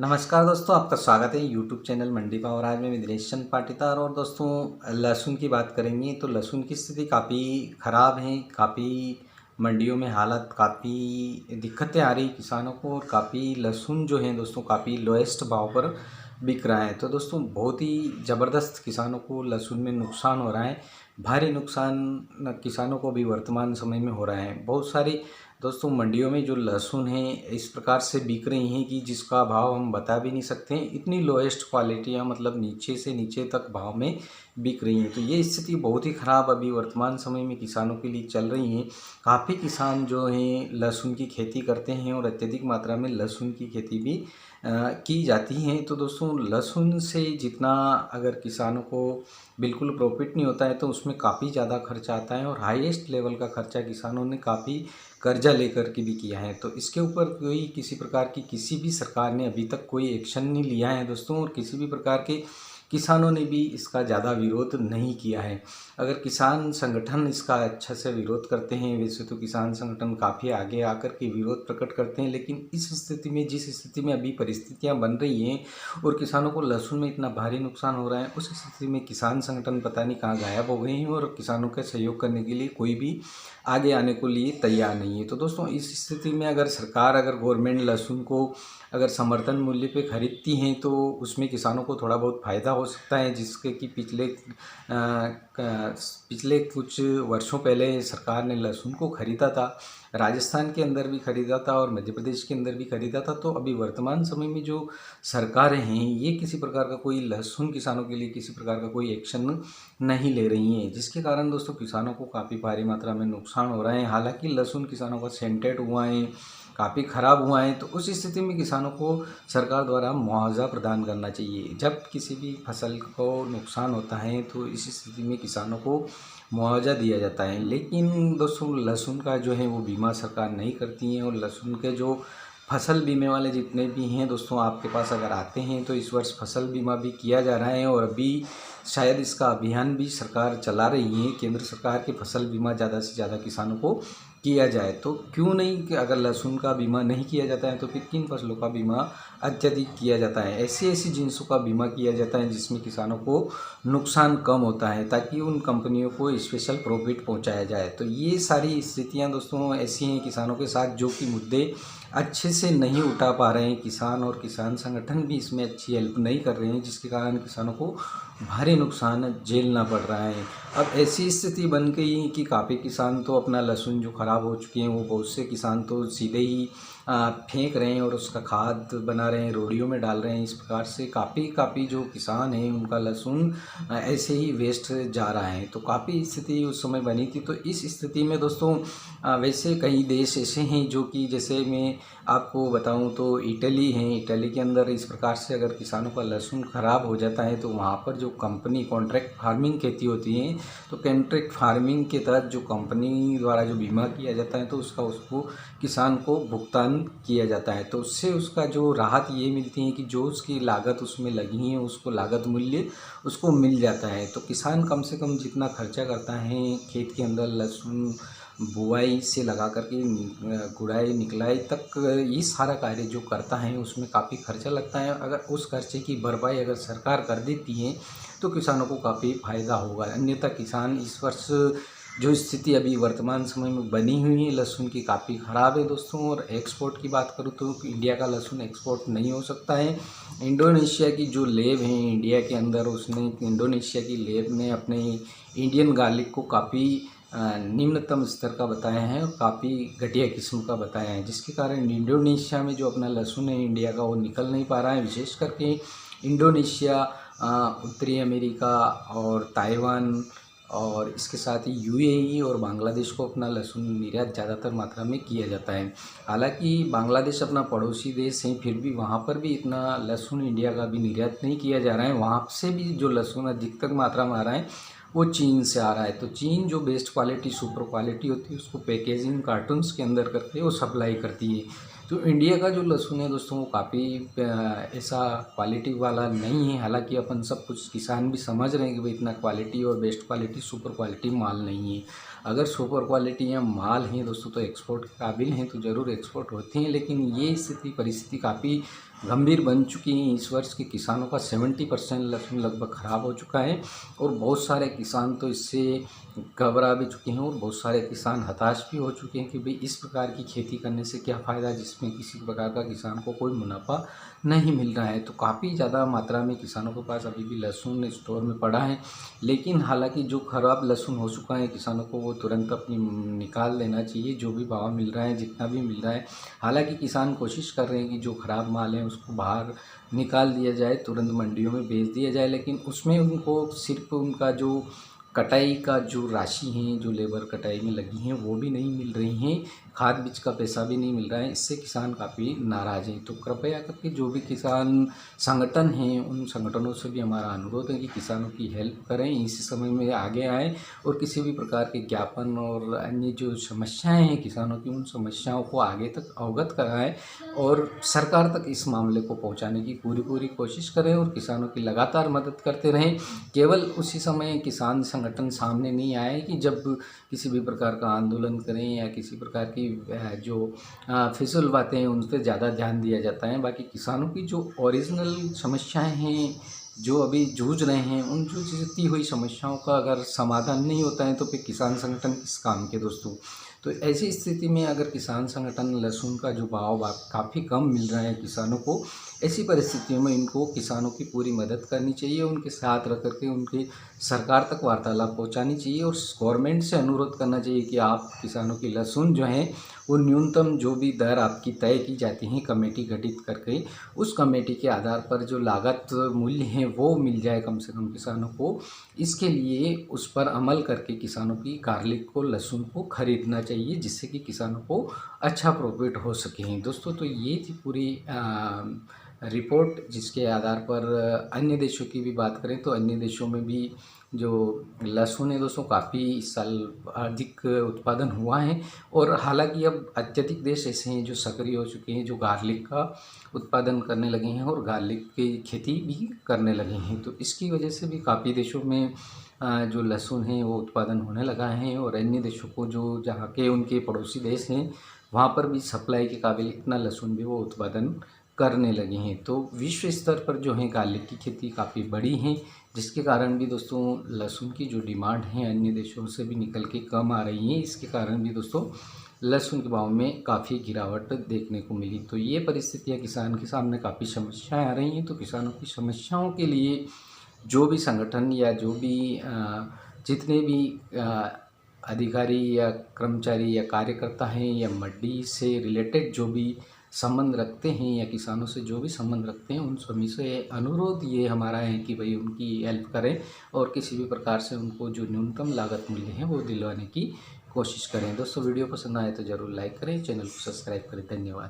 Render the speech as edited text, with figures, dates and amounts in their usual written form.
नमस्कार दोस्तों, आपका स्वागत है यूट्यूब चैनल मंडी पाव। और आज मैं मिथिलेश चंद पाटीदार और दोस्तों लहसुन की बात करेंगे। तो लहसुन की स्थिति काफ़ी ख़राब है। काफ़ी मंडियों में हालत काफ़ी दिक्कतें आ रही किसानों को, और काफ़ी लहसुन जो है दोस्तों काफ़ी लोएस्ट भाव पर बिक रहा है। तो दोस्तों बहुत ही ज़बरदस्त किसानों को लहसुन में नुकसान हो रहा है। भारी नुकसान किसानों को भी वर्तमान समय में हो रहा है। बहुत सारी दोस्तों मंडियों में जो लहसुन है इस प्रकार से बिक रही हैं कि जिसका भाव हम बता भी नहीं सकते हैं। इतनी लोएस्ट क्वालिटियाँ, मतलब नीचे से नीचे तक भाव में बिक रही हैं। तो ये स्थिति बहुत ही ख़राब अभी वर्तमान समय में किसानों के लिए चल रही है। काफ़ी किसान जो हैं लहसुन की खेती करते हैं और अत्यधिक मात्रा में लहसुन की खेती भी की जाती हैं। तो दोस्तों लहसुन से जितना अगर किसानों को बिल्कुल प्रॉफिट नहीं होता है तो उसमें काफ़ी ज़्यादा खर्चा आता है, और हाईएस्ट लेवल का खर्चा किसानों ने काफ़ी कर्जा लेकर के भी किया है। तो इसके ऊपर कोई किसी प्रकार की किसी भी सरकार ने अभी तक कोई एक्शन नहीं लिया है दोस्तों, और किसी भी प्रकार के किसानों ने भी इसका ज़्यादा विरोध नहीं किया है। अगर किसान संगठन इसका अच्छा से विरोध करते हैं, वैसे तो किसान संगठन काफ़ी आगे आकर के विरोध प्रकट करते हैं, लेकिन इस स्थिति में, जिस स्थिति में अभी परिस्थितियां बन रही हैं और किसानों को लहसुन में इतना भारी नुकसान हो रहा है, उस स्थिति में किसान संगठन पता नहीं कहाँ गायब हो गए हैं, और किसानों का सहयोग करने के लिए कोई भी आगे आने को लिए तैयार नहीं है। तो दोस्तों इस स्थिति में अगर सरकार, अगर गवर्नमेंट लहसुन को अगर समर्थन मूल्य पे खरीदती हैं तो उसमें किसानों को थोड़ा बहुत फ़ायदा हो सकता है, जिसके कि पिछले कुछ वर्षों पहले सरकार ने लहसुन को ख़रीदा था। राजस्थान के अंदर भी ख़रीदा था और मध्य प्रदेश के अंदर भी ख़रीदा था। तो अभी वर्तमान समय में जो सरकारें हैं ये किसी प्रकार का कोई लहसुन किसानों के लिए किसी प्रकार का कोई एक्शन नहीं ले रही हैं, जिसके कारण दोस्तों किसानों को काफ़ी भारी मात्रा में नुकसान हो रहा है। हालांकि लहसुन किसानों का सेंटेड हुआ है, काफ़ी ख़राब हुआ है। तो उस स्थिति में किसानों को सरकार द्वारा मुआवजा प्रदान करना चाहिए। जब किसी भी फसल को नुकसान होता है तो इस स्थिति में किसानों को मुआवजा दिया जाता है। लेकिन दोस्तों लहसुन का जो है वो बीमा सरकार नहीं करती है, और लहसुन के जो फसल बीमे वाले जितने भी हैं दोस्तों आपके पास अगर आते हैं तो इस वर्ष फसल बीमा भी किया जा रहा है, और अभी शायद इसका अभियान भी सरकार चला रही है, केंद्र सरकार के फसल बीमा ज़्यादा से ज़्यादा किसानों को किया जाए। तो क्यों नहीं कि अगर लहसुन का बीमा नहीं किया जाता है तो फिर किन फसलों का बीमा अत्यधिक किया जाता है। ऐसी ऐसी जिनसों का बीमा किया जाता है जिसमें किसानों को नुकसान कम होता है, ताकि उन कंपनियों को स्पेशल प्रॉफिट पहुंचाया जाए। तो ये सारी स्थितियां दोस्तों ऐसी हैं किसानों के साथ, जो कि मुद्दे अच्छे से नहीं उठा पा रहे हैं किसान, और किसान संगठन भी इसमें अच्छी हेल्प नहीं कर रहे हैं, जिसके कारण किसानों को भारी नुकसान झेलना पड़ रहा है। अब ऐसी स्थिति बन गई कि काफ़ी किसान तो अपना लहसुन जो ख़राब हो चुके हैं वो बहुत से किसान तो सीधे ही फेंक रहे हैं और उसका खाद बना रहे हैं, रोड़ियों में डाल रहे हैं। इस प्रकार से काफ़ी जो किसान हैं उनका लहसुन ऐसे ही वेस्ट जा रहा है। तो काफ़ी स्थिति उस समय बनी थी। तो इस स्थिति में दोस्तों वैसे कई देश ऐसे हैं जो कि, जैसे मैं आपको बताऊं तो इटली है। इटली के अंदर इस प्रकार से अगर किसानों का लहसुन ख़राब हो जाता है तो वहाँ पर जो कंपनी कॉन्ट्रैक्ट फार्मिंग खेती होती है, तो कॉन्ट्रैक्ट फार्मिंग के तहत जो कंपनी द्वारा जो बीमा किया जाता है तो उसको किसान को भुगतान किया जाता है। तो उससे उसका जो राहत ये मिलती है कि जो उसकी लागत उसमें लगी है उसको लागत मूल्य उसको मिल जाता है। तो किसान कम से कम जितना खर्चा करता है खेत के अंदर लहसुन बुआई से लगा करके गुड़ाई निकलाई तक, ये सारा कार्य जो करता है उसमें काफ़ी खर्चा लगता है। अगर उस खर्चे की भरपाई अगर सरकार कर देती है तो किसानों को काफ़ी फ़ायदा होगा। अन्यथा किसान इस वर्ष जो स्थिति अभी वर्तमान समय में बनी हुई है लहसुन की काफ़ी ख़राब है दोस्तों। और एक्सपोर्ट की बात करूँ तो इंडिया का लहसुन एक्सपोर्ट नहीं हो सकता है। इंडोनेशिया की जो लेब है इंडिया के अंदर, उसने इंडोनेशिया की लेब ने अपने इंडियन गार्लिक को काफ़ी निम्नतम स्तर का बताया है और काफ़ी घटिया किस्म का बताया है, जिसके कारण इंडोनेशिया में जो अपना लहसुन है इंडिया का वो निकल नहीं पा रहा है। विशेष करके इंडोनेशिया, उत्तरी अमेरिका और ताइवान और इसके साथ ही यूएई और बांग्लादेश को अपना लहसुन निर्यात ज़्यादातर मात्रा में किया जाता है। हालांकि बांग्लादेश अपना पड़ोसी देश है, फिर भी वहाँ पर भी इतना लहसुन इंडिया का भी निर्यात नहीं किया जा रहा है। वहाँ से भी जो लहसुन अधिकतर मात्रा में आ रहा है वो चीन से आ रहा है। तो चीन जो बेस्ट क्वालिटी सुपर क्वालिटी होती है उसको पैकेजिंग कार्टून्स के अंदर करके वो सप्लाई करती है। तो इंडिया का जो लहसुन है दोस्तों वो काफ़ी ऐसा क्वालिटी वाला नहीं है। हालांकि अपन सब कुछ किसान भी समझ रहे हैं कि भाई इतना क्वालिटी और बेस्ट क्वालिटी सुपर क्वालिटी माल नहीं है। अगर सुपर क्वालिटी या माल हैं दोस्तों तो एक्सपोर्ट के काबिल हैं तो ज़रूर एक्सपोर्ट होती हैं, लेकिन ये स्थिति परिस्थिति काफ़ी गंभीर बन चुकी हैं। इस वर्ष के किसानों का 70% लहसुन लगभग ख़राब हो चुका है और बहुत सारे किसान तो इससे घबरा भी चुके हैं और बहुत सारे किसान हताश भी हो चुके हैं कि भाई इस प्रकार की खेती करने से क्या फ़ायदा जिसमें किसी प्रकार का किसान को कोई मुनाफा नहीं मिल रहा है। तो काफ़ी ज़्यादा मात्रा में किसानों के पास अभी भी लहसुन स्टोर में पड़ा है, लेकिन हालांकि जो ख़राब लहसुन हो चुका है किसानों को वो तुरंत अपनी निकाल लेना चाहिए, जो भी भाव मिल रहा है जितना भी मिल रहा है। हालांकि किसान कोशिश कर रहे हैं कि जो ख़राब माल है उसको बाहर निकाल दिया जाए, तुरंत मंडियों में बेच दिया जाए, लेकिन उसमें उनको सिर्फ उनका जो कटाई का जो राशि है, जो लेबर कटाई में लगी हैं वो भी नहीं मिल रही हैं, खाद बीज का पैसा भी नहीं मिल रहा है। इससे किसान काफ़ी नाराज़ हैं। तो कृपया करके जो भी किसान संगठन हैं उन संगठनों से भी हमारा अनुरोध है कि किसानों की हेल्प करें, इस समय में आगे आएँ और किसी भी प्रकार के ज्ञापन और अन्य जो समस्याएं हैं किसानों की उन समस्याओं को आगे तक अवगत कराएं और सरकार तक इस मामले को पहुंचाने की पूरी कोशिश करें और किसानों की लगातार मदद करते रहें। केवल उसी समय किसान संगठन सामने नहीं आए कि जब किसी भी प्रकार का आंदोलन करें या किसी प्रकार की जो फिजूल बातें हैं उन पर ज़्यादा ध्यान दिया जाता है। बाकी किसानों की जो ओरिजिनल समस्याएं हैं, जो अभी जूझ रहे हैं, उन जूझती हुई समस्याओं का अगर समाधान नहीं होता है तो फिर किसान संगठन किस काम के दोस्तों। तो ऐसी स्थिति में अगर किसान संगठन लहसुन का जो भाव काफ़ी कम मिल रहा है किसानों को, ऐसी परिस्थितियों में इनको किसानों की पूरी मदद करनी चाहिए, उनके साथ रख करके उनके सरकार तक वार्तालाप पहुंचानी चाहिए और गवर्नमेंट से अनुरोध करना चाहिए कि आप किसानों की लहसुन जो है वो न्यूनतम जो भी दर आपकी तय की जाती है कमेटी गठित करके, उस कमेटी के आधार पर जो लागत मूल्य है वो मिल जाए कम से कम किसानों को। इसके लिए उस पर अमल करके किसानों की गार्लिक को, लहसुन को खरीदना चाहिए जिससे कि किसानों को अच्छा प्रॉफिट हो सके दोस्तों। तो ये थी पूरी रिपोर्ट, जिसके आधार पर अन्य देशों की भी बात करें तो अन्य देशों में भी जो लहसुन है दोस्तों काफ़ी इस साल अधिक उत्पादन हुआ है और हालांकि अब अत्यधिक देश ऐसे हैं जो सक्रिय हो चुके हैं, जो गार्लिक का उत्पादन करने लगे हैं और गार्लिक की खेती भी करने लगे हैं। तो इसकी वजह से भी काफ़ी देशों में जो लहसुन है वो उत्पादन होने लगा है और अन्य देशों को जो जहाँ के उनके पड़ोसी देश हैं वहाँ पर भी सप्लाई के काबिल इतना लहसुन भी वो उत्पादन करने लगे हैं। तो विश्व स्तर पर जो है गार्लिक की खेती काफ़ी बड़ी है, जिसके कारण भी दोस्तों लहसुन की जो डिमांड है अन्य देशों से भी निकल के कम आ रही है। इसके कारण भी दोस्तों लहसुन के भाव में काफ़ी गिरावट देखने को मिली। तो ये परिस्थितियाँ किसान के सामने काफ़ी समस्याएं आ रही हैं। तो किसानों की समस्याओं के लिए जो भी संगठन या जो भी जितने भी अधिकारी या कर्मचारी या कार्यकर्ता हैं या मंडी से रिलेटेड जो भी संबंध रखते हैं या किसानों से जो भी संबंध रखते हैं, उन सभी से अनुरोध ये हमारा है कि भाई उनकी हेल्प करें और किसी भी प्रकार से उनको जो न्यूनतम लागत मूल्य है वो दिलवाने की कोशिश करें। दोस्तों वीडियो पसंद आए तो ज़रूर लाइक करें, चैनल को सब्सक्राइब करें। धन्यवाद।